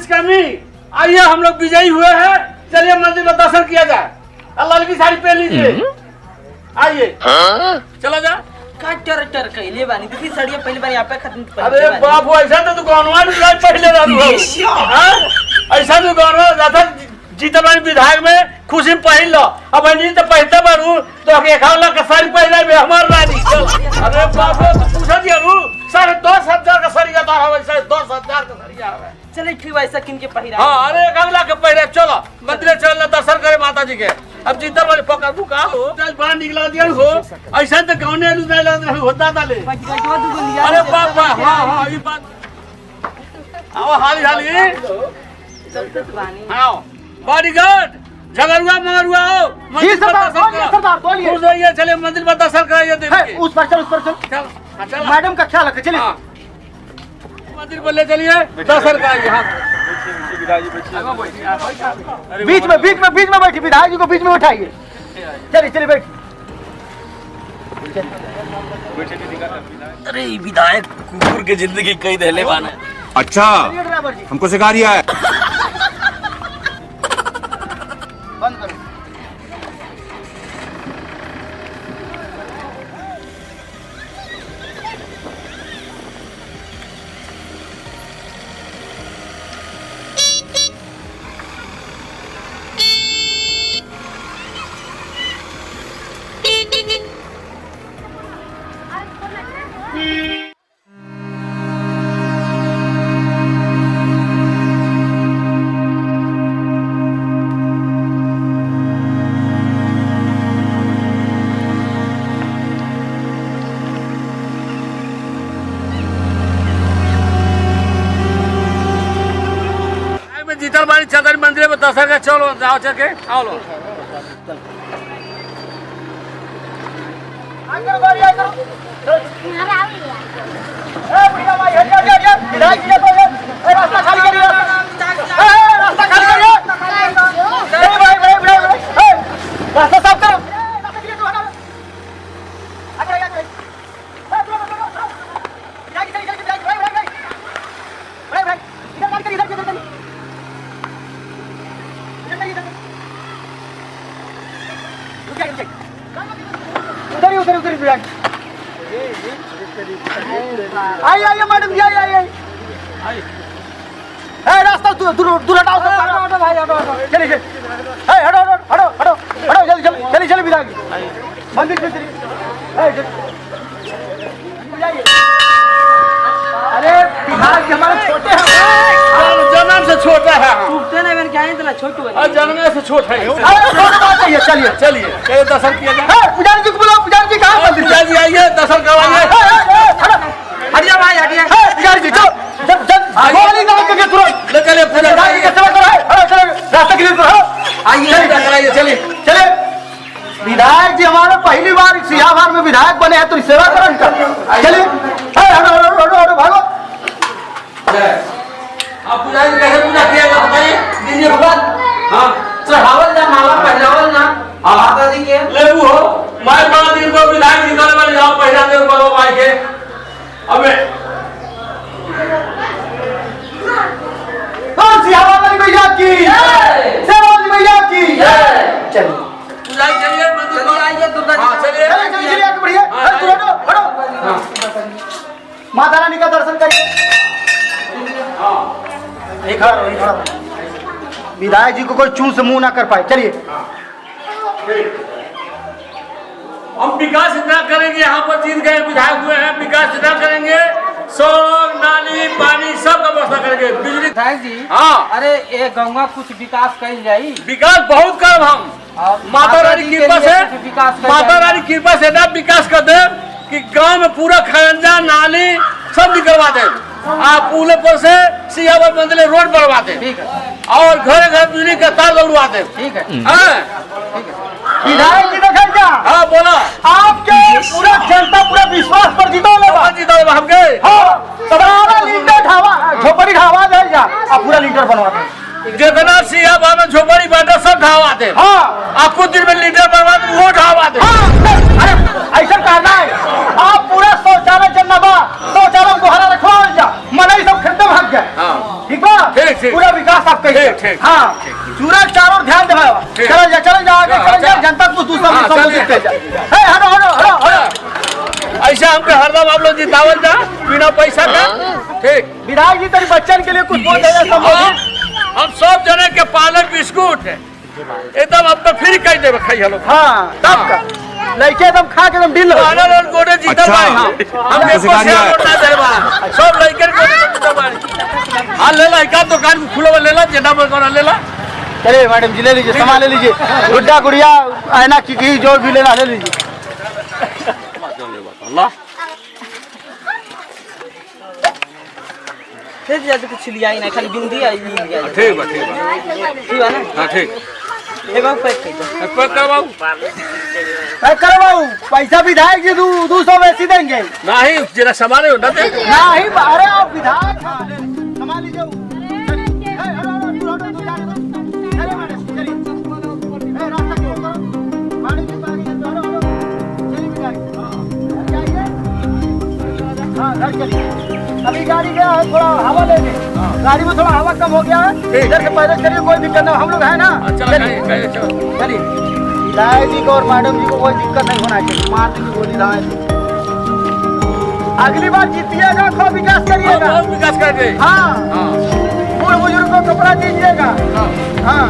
पुलिसकर्मी, आइए हम लोग विजयी हुए हैं। चलिए मंदिर में दर्शन किया जाए। लाल की साड़ी पहन लीजिए, आइए। चला जा। टर कहले बानी देखी साड़ियां पहले बार यहाँ पे खत्म। अरे बाप ऐसा तो दुकानवा भी पहले रहू ऐसा दुकानवा ज्यादा जीता बानी विधायक में खुशी में पहन लो। अब तो पहनते बारू तो 51 का साड़ी पहना भी हमार रानी। अरे बाप रे पूछा दिया 10,500 का सरिया तार हवे, 10,000 का सरिया हवे। चले ठीक वैसा किन के पहिरा। हां अरे 1 के पहिरे चलो मंदिर चल दर्शन करे माता जी के। अब जीतर वाले पकड़ बुका हो चल बाहर निकला दिया हो ऐसा तो कौन है लू होता ताले। अरे बाप हां ये बात आओ हाली चलते बानी। आओ बॉडीगार्ड झगड़ुआ मगरुआ आओ जी सरदार बोलिए। खुश होइए, चले मंदिर में दर्शन कराइए देवी के। उस पर चल चल मैडम का ख्याल रखे। चलिए मंदिर पर ले चलिए दर्शन कराइए। हाँ बीच में बैठी, विधायक जी को बीच में बैठाइए। चलिए बैठ। अरे विधायक कुकुर के जिंदगी कई दहले बाना। अच्छा हमको सिखा रिया है। बंद करो। जीतल बाड़ी चदर मंदिर में दर्शन के चलो जाओ चके आओ लो। रास्ता खाली करिए, रास्ता खाली करिए, रास्ता साफ करो। उधर आइए मैडम जी आइए। रास्ता दूर हटाओ भाई, हटो। चलिए हटो चलिए विधायक मंदिर पे चलिए। अरे विधायक जी हमारे छोटे हैं, जन्म से छोटा है। टूटते नहीं क्या इतना छोटू है। जन्म से छोटा है। चलिए दर्शन किया जाए। पुजारी जी को बुलाओ। पुजारी जी कहाँ मंदिर? पुजारी जी आइए दर्शन करवाइए। हटिया भाई हटिया। पुजारी जी चलो गोली दाग के तुरंत ले चलिए पुजारी के सेवा करो। रास्ता क्लियर करो। आइए चलिए विधायक जी हमारे पहली बार सियाबार में विधायक बने हैं तो सेवा करो इनका। चलिए हटो भागो। आप पुजारी कैसे पूजा किया जाता बताइए दीजिए भगवान। हाँ चढ़ावल ना माला पहनावल ना माता जी के लेबू हो माय बड़ा दिन को विधायक निकाले वाले जाओ पहला दिन करो माय के। अबे सियाबार वाली भैया की सेवा वाली भैया की। चलिए पुजारी चलिए मंदिर में आइए दुर्गा जी। हाँ चलिए आगे बढ़िए। हटो माता रानी का दर्शन करिए। एक खड़ा विधायक जी को कोई चूल से मुंह ना कर पाए। चलिए हम विकास इतना करेंगे, यहाँ पर जीत गए विधायक हुए हैं, विकास इतना करेंगे, सड़क नाली पानी सब का व्यवस्था करेंगे, बिजली। विधायक जी हाँ अरे ये गंगा कुछ विकास कल जाई। विकास बहुत करब हम माता रानी कृपा से। माता रानी कृपा से ना विकास कर दे कि गांव में पूरा खरंजा नाली सब निकलवा दे। आप पुल पर से सियावर मंदिर रोड बनवा दे। ठीक है। और घर घर बिजली का तार लगवा दे। ठीक है। विधायक जी देखा क्या? हाँ बोला आपके पूरा जनता पूरा विश्वास पर जीतो हमके। सारा लीटर ढावा झोपड़ी ढावा दे जा आप पूरा लीटर बनवा दे। जितना सियावर में झोपड़ी बैठा सब ढावा दे। हाँ आप कुछ दिन में लीटर बनवा दे वो ढावा दे। अरे ऐसा करना है आप पूरा शौचालय जनवा शौचालय को हरा रखवा जा मनाई सब खत्म भाग जाए। ठीक बा ठीक, ठीक। पूरा विकास आप कहिए। ठीक, ठीक। हाँ पूरा चारों ध्यान दे ठीक। चलो जा आगे हाँ, चलो जा चल। जनता को दूसरा हाँ, संबोधित चलिए। कर जा। हे, हटो हटो हटो हटो। ऐसा हमके हरदम आप लोग जितावल जा बिना पैसा का। ठीक। विधायक जी तेरे बच्चन के लिए कुछ बोल देना संबोधित। हम सब जने के पालक बिस्कुट एकदम अब तो फ्री कर देवे खाई हलो। हाँ तब का लड़के एकदम खा के एकदम ढील हो। पालक और गोडे जीतल अच्छा। बानी। हम कैसे देखो से कार्य है? वोट ना देबा। सब लड़के के गोडे जीतल बानी। हां ले ला एका दुकान खुलवा ले ला जेना बगोना ले ला। चलिए मैडम जी ले लीजिए सामान ले लीजिए गुड्डा गुड़िया आयना की जो भी लेना ले लीजिए। अल्लाह फिर ज्यादा कुछ लिया ही नहीं, खाली बिंदी आई नहीं लिया। ठीक बा ठीक बा। ठीक है ना? हां ठीक। ए बाबू पैक कर दो। पैक करवाऊ। पैक करवाऊं पैसा विधायक जी 200 वैसी देंगे। नहीं जेना सामान हो ना दे। नहीं अरे आप विधायक हाँ, ले लीजिए, सामान लीजिए चलिए। हे, हटो, हटो, दूर हटो, दूर जाने दो। चलिए मैडम चलिए। हे, रास्ता क्यों करो? गाड़ी की बारी है, हटो, हटो। चलिए विधायक। हाँ, जाइए। हाँ घर चलिए। अभी गाड़ी गया है थोड़ा हवा लेने। गाड़ी में थोड़ा हवा कम हो गया है। इधर से पैदल चलिए कोई दिक्कत नहीं हम लोग है ना। चलो कहीं चलो। चलिए विधायक जी को और मैडम जी को कोई दिक्कत नहीं होना चाहिए। मार देंगे गोली विधायक जी। अगली बार जीतिएगा खूब विकास करिएगा। विकास कर दे। हाँ हाँ बूढ़ बुजुर्ग को कपड़ा दीजिएगा। हाँ। हाँ